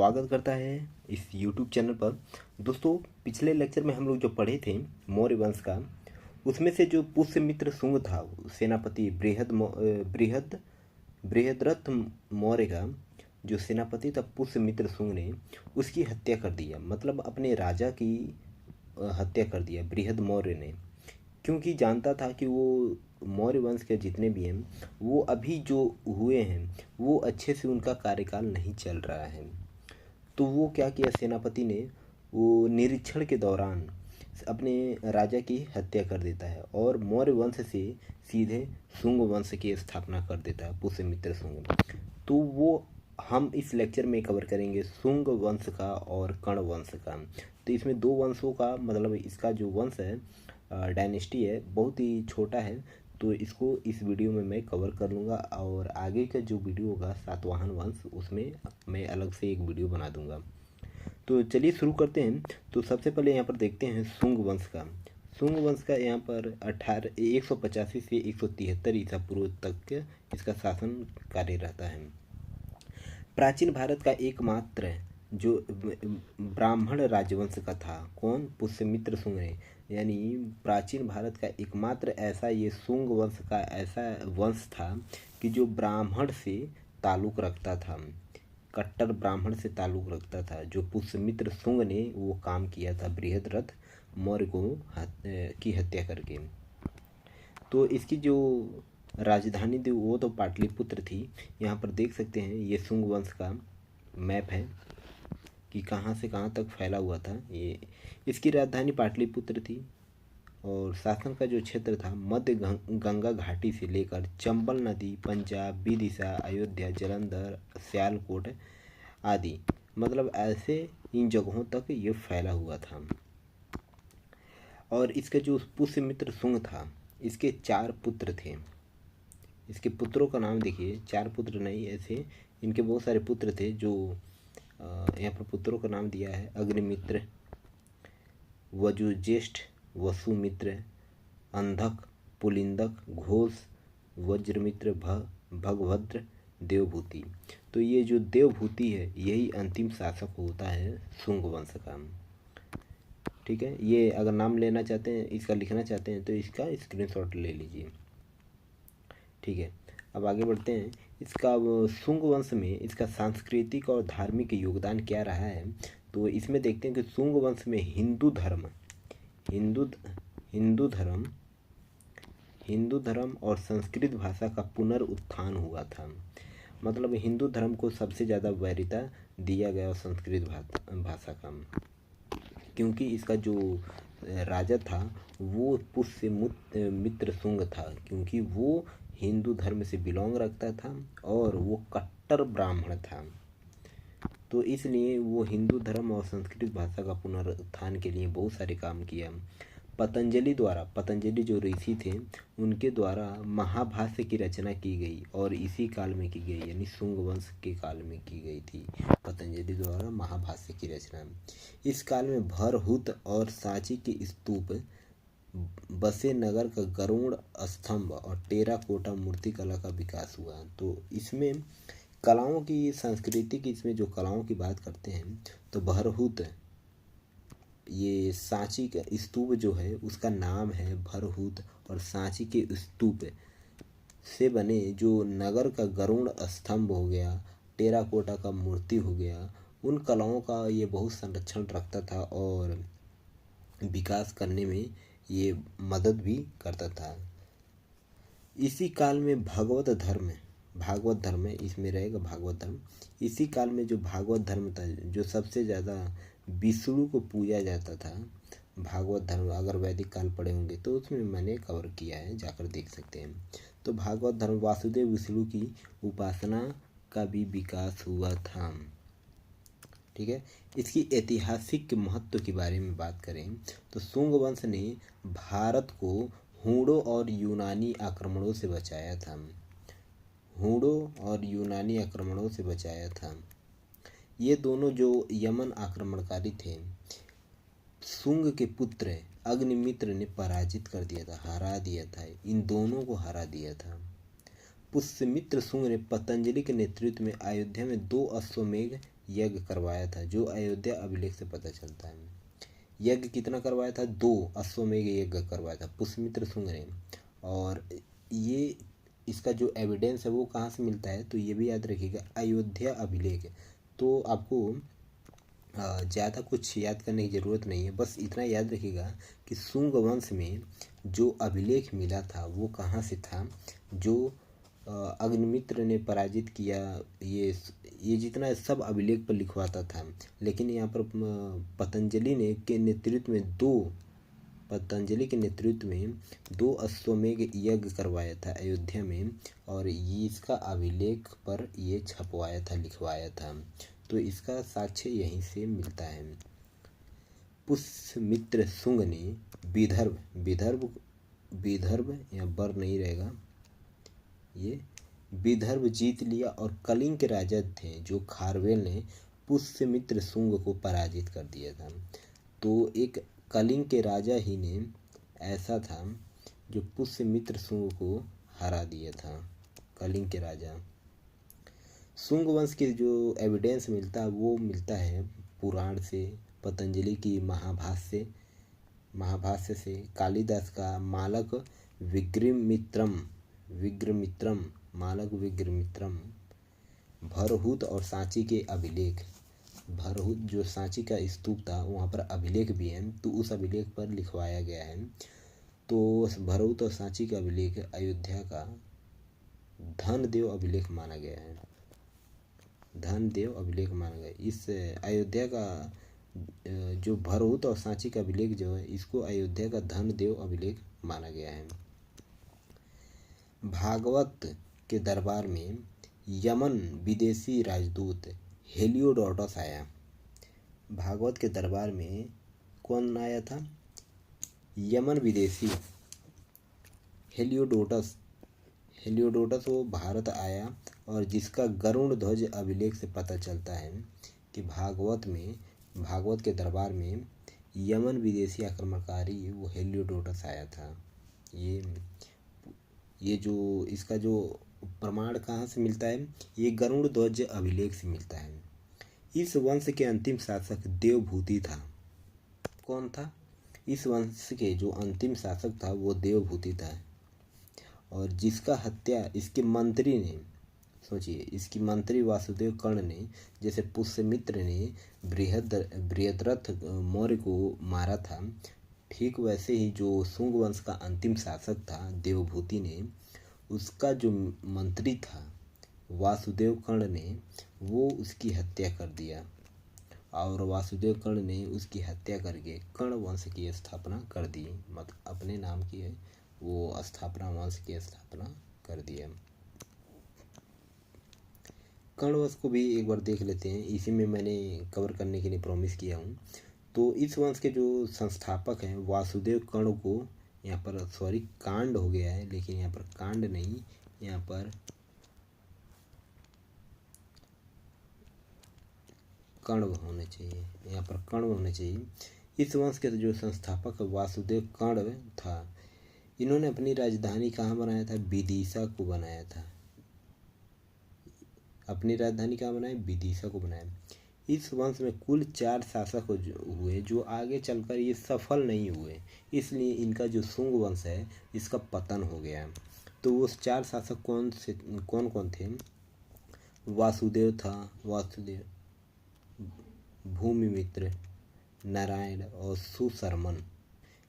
स्वागत करता है इस YouTube चैनल पर। दोस्तों, पिछले लेक्चर में हम लोग जो पढ़े थे मौर्य वंश का, उसमें से जो पुष्यमित्र शुंग था, सेनापति बृहद्रथ मौर्य का जो सेनापति था पुष्यमित्र शुंग ने उसकी हत्या कर दिया। मतलब अपने राजा की हत्या कर दिया बृहद मौर्य ने, क्योंकि जानता था कि वो मौर्य वंश के जितने भी हैं वो अभी जो हुए हैं वो अच्छे से उनका कार्यकाल नहीं चल रहा है। तो वो क्या किया, सेनापति ने वो निरीक्षण के दौरान अपने राजा की हत्या कर देता है और मौर्य वंश से सीधे शुंग वंश की स्थापना कर देता है पुष्यमित्र शुंग। तो वो हम इस लेक्चर में कवर करेंगे शुंग वंश का और कर्ण वंश का। तो इसमें दो वंशों का मतलब इसका जो वंश है, डायनेस्टी है, बहुत ही छोटा है। तो इसको इस वीडियो में मैं कवर कर लूँगा और आगे का जो वीडियो होगा सातवाहन वंश, उसमें मैं अलग से एक वीडियो बना दूँगा। तो चलिए शुरू करते हैं। तो सबसे पहले यहाँ पर देखते हैं शुंग वंश का। शुंग वंश का यहाँ पर 185 से 173 ईसा पूर्व तक इसका शासन कार्य रहता है। प्राचीन भारत का एकमात्र जो ब्राह्मण राजवंश का था, कौन? पुष्यमित्र शुंग ने। यानी प्राचीन भारत का एकमात्र ऐसा ये शुंग वंश का ऐसा वंश था कि जो ब्राह्मण से ताल्लुक़ रखता था, कट्टर ब्राह्मण से ताल्लुक़ रखता था। जो पुष्यमित्र शुंग ने वो काम किया था बृहद्रथ मौर्य को की हत्या करके। तो इसकी जो राजधानी थी वो तो पाटलिपुत्र थी। यहाँ पर देख सकते हैं ये शुंग वंश का मैप है कि कहाँ से कहाँ तक फैला हुआ था। ये इसकी राजधानी पाटलिपुत्र थी और शासन का जो क्षेत्र था मध्य गंगा घाटी से लेकर चंबल नदी, पंजाब, विदिशा, अयोध्या, जालंधर, सियालकोट आदि, मतलब ऐसे इन जगहों तक ये फैला हुआ था। और इसका जो पुष्यमित्र शुंग था, इसके 4 पुत्र थे। इसके पुत्रों का नाम देखिए, 4 पुत्र नहीं, ऐसे इनके बहुत सारे पुत्र थे। जो यहाँ पर पुत्रों का नाम दिया है: अग्निमित्र, वजुज्येष्ठ, वसुमित्र, अंधक, पुलिंदक, घोष, वज्रमित्र, भगभद्र, देवभूति। तो ये जो देवभूति है यही अंतिम शासक होता है शुंग वंश का। ठीक है, ये अगर नाम लेना चाहते हैं, इसका लिखना चाहते हैं तो इसका स्क्रीनशॉट ले लीजिए। ठीक है, अब आगे बढ़ते हैं। इसका शुंग वंश में इसका सांस्कृतिक और धार्मिक योगदान क्या रहा है, तो इसमें देखते हैं कि शुंग वंश में हिंदू धर्म और संस्कृत भाषा का पुनरुत्थान हुआ था। मतलब हिंदू धर्म को सबसे ज़्यादा वरीयता दिया गया संस्कृत भाषा का, क्योंकि इसका जो राजा था वो पुष्यमित्र शुंग था, क्योंकि वो हिंदू धर्म से बिलोंग रखता था और वो कट्टर ब्राह्मण था। तो इसलिए वो हिंदू धर्म और संस्कृत भाषा का पुनरुत्थान के लिए बहुत सारे काम किया। पतंजलि जो ऋषि थे उनके द्वारा महाभाष्य की रचना की गई और इसी काल में की गई, यानी शुंग वंश के काल में की गई थी पतंजलि द्वारा महाभाष्य की रचना। इस काल में भरहुत और सांची के स्तूप बसे, नगर का गरुड़ स्तंभ और टेराकोटा मूर्ति कला का विकास हुआ। तो इसमें कलाओं की, संस्कृति की, इसमें जो कलाओं की बात करते हैं तो भरहुत, ये सांची का स्तूप जो है उसका नाम है भरहुत, और सांची के स्तूप से बने जो नगर का गरुड़ स्तंभ हो गया, टेराकोटा का मूर्ति हो गया, उन कलाओं का ये बहुत संरक्षण रखता था और विकास करने में ये मदद भी करता था। इसी काल में भागवत धर्म है, इसमें रहेगा भागवत धर्म। इसी काल में जो भागवत धर्म था, जो सबसे ज़्यादा विष्णु को पूजा जाता था, भागवत धर्म अगर वैदिक काल पढ़े होंगे तो उसमें मैंने कवर किया है, जाकर देख सकते हैं। तो भागवत धर्म वासुदेव विष्णु की उपासना का भी विकास हुआ था। ठीक है, इसकी ऐतिहासिक महत्व के बारे में बात करें तो शुंग वंश ने भारत को हूणों और यूनानी आक्रमणों से बचाया था। ये दोनों जो यमन आक्रमणकारी थे, शुंग के पुत्र अग्निमित्र ने पराजित कर दिया था, हरा दिया था, इन दोनों को हरा दिया था। पुष्यमित्र शुंग ने पतंजलि के नेतृत्व में अयोध्या में 2 अश्वमेध यज्ञ करवाया था, जो अयोध्या अभिलेख से पता चलता है। यज्ञ कितना करवाया था? 2 अश्वमेध यज्ञ करवाया था पुष्यमित्र शुंग ने। और ये इसका जो एविडेंस है वो कहाँ से मिलता है? तो ये भी याद रखिएगा, अयोध्या अभिलेख। तो आपको ज़्यादा कुछ याद करने की ज़रूरत नहीं है, बस इतना याद रखिएगा कि शुंग वंश में जो अभिलेख मिला था वो कहाँ से था? जो अग्निमित्र ने पराजित किया, ये जितना सब अभिलेख पर लिखवाता था। लेकिन यहाँ पर पतंजलि के नेतृत्व में 2 अश्वमेध यज्ञ करवाया था अयोध्या में, और ये इसका अभिलेख पर ये छपवाया था, लिखवाया था। तो इसका साक्ष्य यहीं से मिलता है। पुष्यमित्र शुंग ने विदर्भ या बर नहीं रहेगा, ये विदर्भ जीत लिया, और कलिंग के राजा थे जो खारवेल ने पुष्यमित्र शुंग को पराजित कर दिया था। तो एक कलिंग के राजा ही ने ऐसा था जो पुष्यमित्र शुंग को हरा दिया था, कलिंग के राजा। शुंग वंश के जो एविडेंस मिलता है वो मिलता है पुराण से, पतंजलि की महाभाष्य से, कालिदास का मालक विग्रमित्रम, भरहुत और सांची के अभिलेख। भरहुत जो सांची का स्तूप था वहाँ पर अभिलेख भी है, तो उस अभिलेख पर लिखवाया गया है। तो भरहुत और सांची का अभिलेख अयोध्या का धनदेव अभिलेख माना गया है। धनदेव अभिलेख माना गया। इस अयोध्या का जो भरहुत और सांची का अभिलेख जो है, इसको अयोध्या का धनदेव अभिलेख माना गया है। भागवत के दरबार में यमन विदेशी राजदूत हेलियोडोटस आया। भागवत के दरबार में कौन आया था? यमन विदेशी हेलियोडोटस वो भारत आया, और जिसका गरुड़ ध्वज अभिलेख से पता चलता है कि भागवत के दरबार में यमन विदेशी आक्रमणकारी वो हेलियोडोटस आया था। ये जो इसका जो प्रमाण कहाँ से मिलता है? ये गरुड़ ध्वज अभिलेख से मिलता है। इस वंश के अंतिम शासक देवभूति था। कौन था? इस वंश के जो अंतिम शासक था वो देवभूति था, और जिसका हत्या इसके मंत्री ने, सोचिए, इसकी मंत्री वासुदेव कर्ण ने, जैसे पुष्यमित्र ने बृहद्रथ मौर्य को मारा था, ठीक वैसे ही जो शुंग वंश का अंतिम शासक था देवभूति ने, उसका जो मंत्री था वासुदेव कर्ण ने, वो उसकी हत्या कर दिया, और वासुदेव कर्ण ने उसकी हत्या करके कर्ण वंश की स्थापना कर दी। मतलब अपने नाम की वो स्थापना, वंश की स्थापना कर दिया। कर्ण वंश को भी एक बार देख लेते हैं, इसी में मैंने कवर करने के लिए प्रॉमिस किया हूँ। तो इस वंश के जो संस्थापक हैं वासुदेव कर्ण को, यहाँ पर कांड हो गया है, लेकिन यहाँ पर कांड नहीं, यहाँ पर कर्ण होना चाहिए, यहाँ पर कर्ण होना चाहिए। इस वंश के जो संस्थापक वासुदेव कर्ण था, इन्होंने अपनी राजधानी कहाँ बनाया था? विदिशा को बनाया था। अपनी राजधानी कहाँ बनाई? विदिशा को बनाया। इस वंश में कुल 4 शासक हुए, जो आगे चलकर ये सफल नहीं हुए, इसलिए इनका जो शुंग वंश है इसका पतन हो गया। तो वो 4 शासक कौन कौन थे? वासुदेव था, भूमिमित्र, नारायण और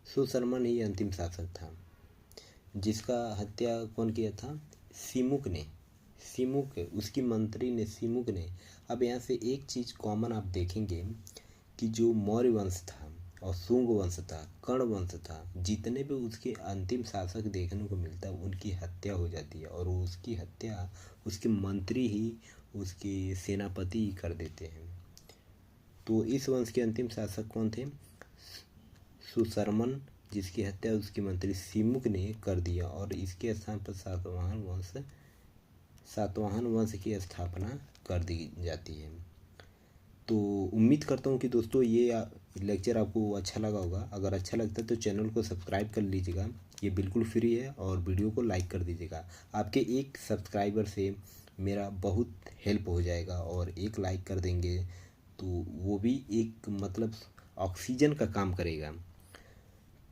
सुशर्मन ही अंतिम शासक था, जिसका हत्या कौन किया था? सिमुक, उसकी मंत्री ने, सिमुक ने। अब यहाँ से एक चीज़ कॉमन आप देखेंगे कि जो मौर्य वंश था और शुंग वंश था, कर्ण वंश था, जितने भी उसके अंतिम शासक देखने को मिलता है उनकी हत्या हो जाती है, और उसकी हत्या उसके मंत्री ही, उसके सेनापति ही कर देते हैं। तो इस वंश के अंतिम शासक कौन थे? सुशर्मन, जिसकी हत्या उसके मंत्री सिमुक ने कर दिया, और इसके स्थान पर सातवाहन वंश की स्थापना कर दी जाती है। तो उम्मीद करता हूँ कि दोस्तों ये लेक्चर आपको अच्छा लगा होगा। अगर अच्छा लगता है तो चैनल को सब्सक्राइब कर लीजिएगा, ये बिल्कुल फ्री है, और वीडियो को लाइक कर दीजिएगा। आपके एक सब्सक्राइबर से मेरा बहुत हेल्प हो जाएगा। और एक लाइक कर देंगे तो वो भी एक मतलब ऑक्सीजन का काम करेगा।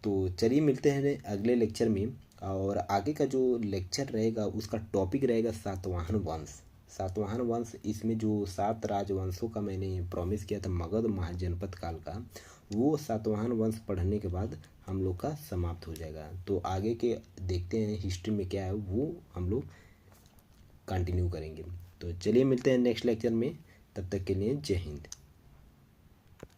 तो चलिए मिलते हैं अगले लेक्चर में। और आगे का जो लेक्चर रहेगा उसका टॉपिक रहेगा सातवाहन वंश। सातवाहन वंश, इसमें जो 7 राजवंशों का मैंने प्रॉमिस किया था मगध महाजनपद काल का, वो सातवाहन वंश पढ़ने के बाद हम लोग का समाप्त हो जाएगा। तो आगे के देखते हैं हिस्ट्री में क्या है, वो हम लोग कंटिन्यू करेंगे। तो चलिए मिलते हैं नेक्स्ट लेक्चर में, तब तक के लिए जय हिंद।